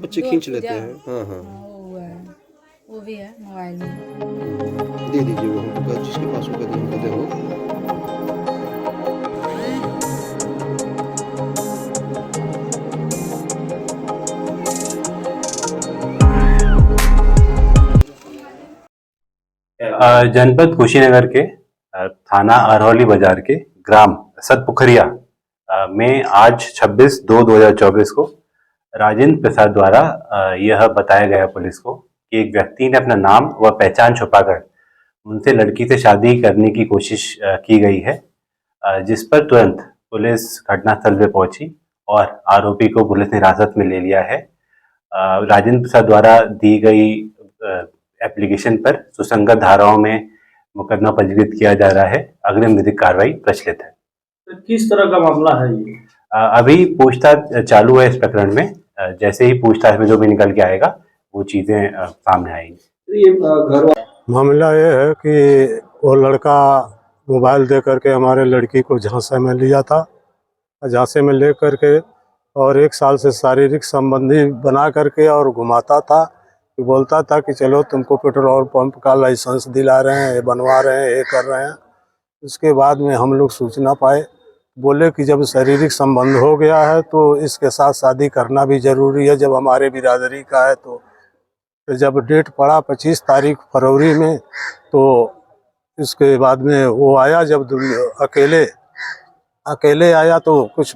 बच्चे खींच लेते हैं। हाँ हाँ, वो है, वो भी है मोबाइल में। दे दीजिए वो हमको, जिसके पास होगा दे हमको दे वो। जनपद कुशीनगर के थाना अरौली बाजार के ग्राम सतपुखरिया में आज 26/2/2024 को राजेंद्र प्रसाद द्वारा यह बताया गया पुलिस को कि एक व्यक्ति ने अपना नाम व पहचान छुपाकर उनसे लड़की से शादी करने की कोशिश की गई है, जिस पर तुरंत पुलिस घटनास्थल पे पहुंची और आरोपी को पुलिस ने हिरासत में ले लिया है। राजेंद्र प्रसाद द्वारा दी गई एप्लीकेशन पर सुसंगत धाराओं में मुकदमा पंजीकृत किया जा रहा है। अग्रिम विधिक कार्रवाई प्रचलित है। तो किस तरह का मामला है ये? अभी पूछताछ चालू है इस प्रकरण में। जैसे ही पूछताछ में जो भी निकल के आएगा वो चीजें सामने आएंगी। ये घर मामला ये है कि वो लड़का मोबाइल दे करके हमारे लड़की को झांसे में लिया था। झांसे में ले करके और 1 साल से शारीरिक संबंधी बना करके और घुमाता था। बोलता था कि चलो तुमको पेट्रोल पंप का लाइसेंस दिला रहे हैं, बनवा रहे हैं, ये कर रहे हैं। उसके बाद में हम लोग सूचना पाए, बोले कि जब शारीरिक संबंध हो गया है तो इसके साथ शादी करना भी ज़रूरी है, जब हमारे बिरादरी का है। तो जब डेट पड़ा 25 तारीख फरवरी में, तो इसके बाद में वो आया। जब अकेले आया तो कुछ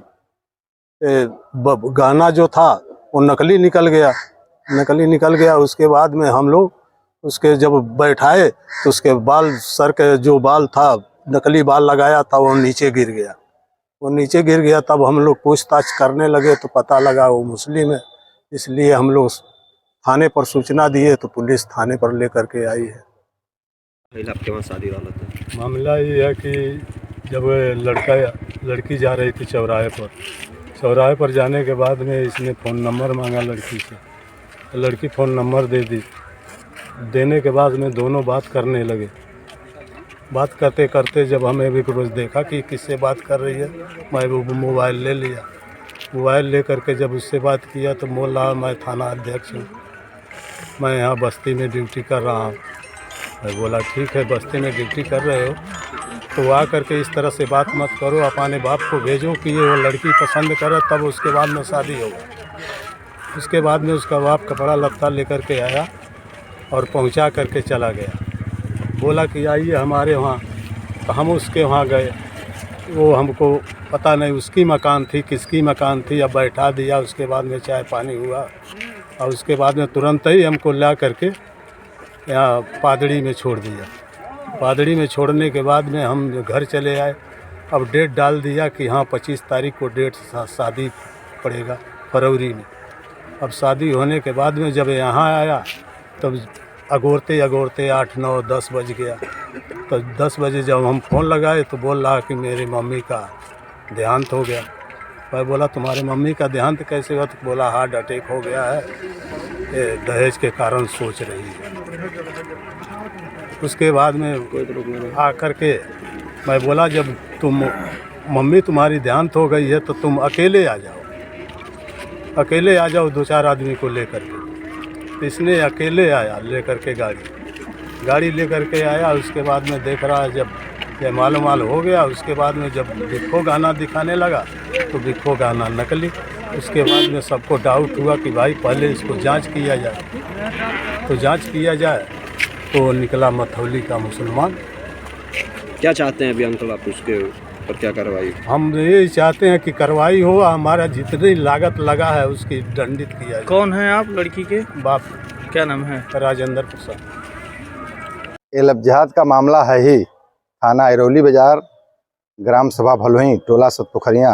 गाना जो था वो नकली निकल गया। उसके बाद में हम लोग उसके जब बैठाए तो उसके बाल, सर के जो बाल था, नकली बाल लगाया था, वो नीचे गिर गया। तब हम लोग पूछताछ करने लगे तो पता लगा वो मुस्लिम है। इसलिए हम लोग थाने पर सूचना दिए तो पुलिस थाने पर लेकर के आई है। आपके वहाँ शादी वाला था? मामला ये है कि जब लड़की जा रही थी चौराहे पर जाने के बाद में इसने फ़ोन नंबर मांगा लड़की से। लड़की फ़ोन नंबर दे दी। देने के बाद में दोनों बात करने लगे। बात करते करते जब हमें भी कुछ देखा कि किससे बात कर रही है, मैं वो मोबाइल ले लिया। मोबाइल ले करके जब उससे बात किया तो बोला मैं थाना अध्यक्ष हूँ, मैं यहाँ बस्ती में ड्यूटी कर रहा हूँ। मैं बोला ठीक है, बस्ती में ड्यूटी कर रहे हो तो आ करके इस तरह से बात मत करो, अपने बाप को भेजो कि ये वो लड़की पसंद करे, तब उसके बाद में शादी होगा। उसके बाद में उसका बाप कपड़ा लत्ता लेकर के आया और पहुंचा करके चला गया। बोला कि आइए हमारे वहाँ, तो हम उसके वहाँ गए। वो हमको पता नहीं उसकी मकान थी किसकी मकान थी, अब बैठा दिया। उसके बाद में चाय पानी हुआ और उसके बाद में तुरंत ही हमको ला करके यहाँ पादड़ी में छोड़ दिया। पादड़ी में छोड़ने के बाद में हम घर चले आए। अब डेट डाल दिया कि हाँ 25 तारीख को डेट शादी पड़ेगा फरवरी में। अब शादी होने के बाद में जब यहाँ आया तब अगोरते 8, 9, 10 बज गया। तो 10 बजे जब हम फ़ोन लगाए तो बोल रहा कि मेरी मम्मी का देहांत हो गया। मैं बोला तुम्हारी मम्मी का देहांत कैसे हुआ? तो बोला हार्ट अटैक हो गया है, ये दहेज के कारण सोच रही है। उसके बाद में आकर के मैं बोला जब तुम मम्मी तुम्हारी देहांत हो गई है तो तुम अकेले आ जाओ 2-4 आदमी को लेकर के। इसने अकेले आया लेकर के गाड़ी लेकर के आया। उसके बाद में देख रहा है जब ये माल हो गया। उसके बाद में जब बिक्को गाना दिखाने लगा तो बिक्को गाना नकली। उसके बाद में सबको डाउट हुआ कि भाई पहले इसको जांच किया जाए। तो जांच किया जाए तो निकला मथौली का मुसलमान। क्या चाहते हैं अभी अंकल आप उसके ऊपर क्या कार्रवाई? हम ये चाहते हैं कि कार्रवाई हो, हमारा जितनी लागत लगा है उसकी दंडित किया जाए। कौन है आप लड़की के बाप? क्या नाम है? राजेंद्र प्रसाद। ये लफ्जहात का मामला है ही थाना अरौली बाजार, ग्राम सभा भलोही, टोला सतपुखरिया।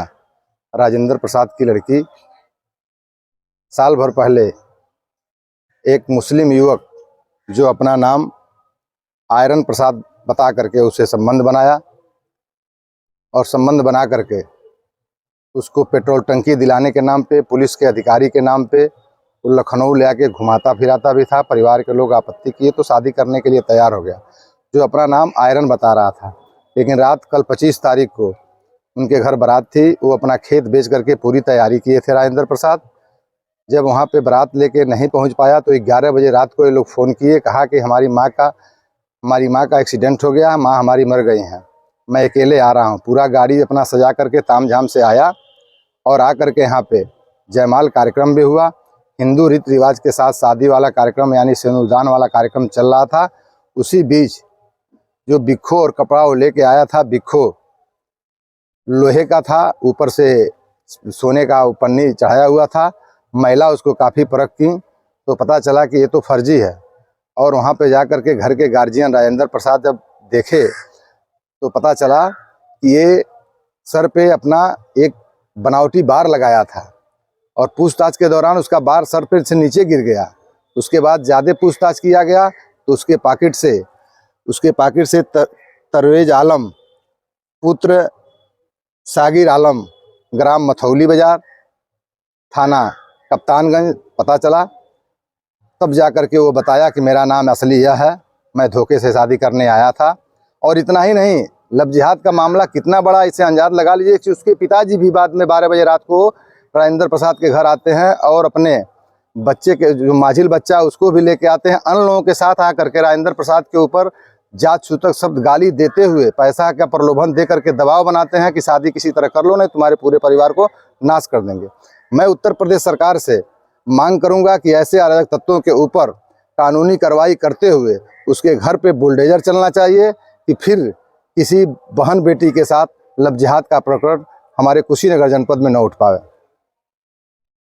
राजेंद्र प्रसाद की लड़की साल भर पहले एक मुस्लिम युवक जो अपना नाम आयरन प्रसाद बता करके उसे संबंध बनाया और संबंध बना करके उसको पेट्रोल टंकी दिलाने के नाम पे, पुलिस के अधिकारी के नाम पे वो लखनऊ ले आके घुमाता फिराता भी था। परिवार के लोग आपत्ति किए तो शादी करने के लिए तैयार हो गया, जो अपना नाम आयरन बता रहा था। लेकिन रात कल 25 तारीख को उनके घर बारात थी। वो अपना खेत बेच करके पूरी तैयारी किए थे राजेंद्र प्रसाद। जब वहाँ पे बारात लेके नहीं पहुँच पाया तो 11 बजे रात को ये लोग फ़ोन किए, कहा कि हमारी माँ का एक्सीडेंट हो गया, माँ हमारी मर गई हैं, मैं अकेले आ रहा हूँ। पूरा गाड़ी अपना सजा करके तामझाम से आया और आ करके यहाँ पे जयमाल कार्यक्रम भी हुआ। हिंदू रीति रिवाज के साथ शादी वाला कार्यक्रम यानी सिंदूरदान वाला कार्यक्रम चल रहा था। उसी बीच जो बिक्खो और कपड़ा वो लेके आया था, बिक्खो लोहे का था, ऊपर से सोने का पन्नी चढ़ाया हुआ था। महिला उसको काफ़ी परख की तो पता चला कि ये तो फर्जी है। और वहाँ पे जा कर के घर के गार्जियन राजेंद्र प्रसाद जब देखे तो पता चला कि ये सर पे अपना एक बनावटी बार लगाया था और पूछताछ के दौरान उसका बार सर पे से नीचे गिर गया। उसके बाद ज़्यादा पूछताछ किया गया तो उसके पाकिट से तरवेज आलम पुत्र सागिर आलम, ग्राम मथौली बाजार, थाना कप्तानगंज पता चला। तब जा कर के वो बताया कि मेरा नाम असली यह है, मैं धोखे से शादी करने आया था। और इतना ही नहीं, लव जिहाद का मामला कितना बड़ा, इसे अंदाज लगा लीजिए कि उसके पिताजी भी बाद में 12 बजे रात को राजेंद्र प्रसाद के घर आते हैं और अपने बच्चे के जो माजिल बच्चा उसको भी लेके आते हैं। अन्य लोगों के साथ आकर के राजेंद्र प्रसाद के ऊपर जात सूतक शब्द गाली देते हुए पैसा का प्रलोभन दे करके दबाव बनाते हैं कि शादी किसी तरह कर लो, नहीं तुम्हारे पूरे परिवार को नाश कर देंगे। मैं उत्तर प्रदेश सरकार से मांग करूंगा कि ऐसे अराजक तत्वों के ऊपर कानूनी कार्रवाई करते हुए उसके घर पे बुलडोजर चलना चाहिए कि फिर किसी बहन बेटी के साथ लव जिहाद का प्रकरण हमारे कुशीनगर जनपद में न उठ पाए।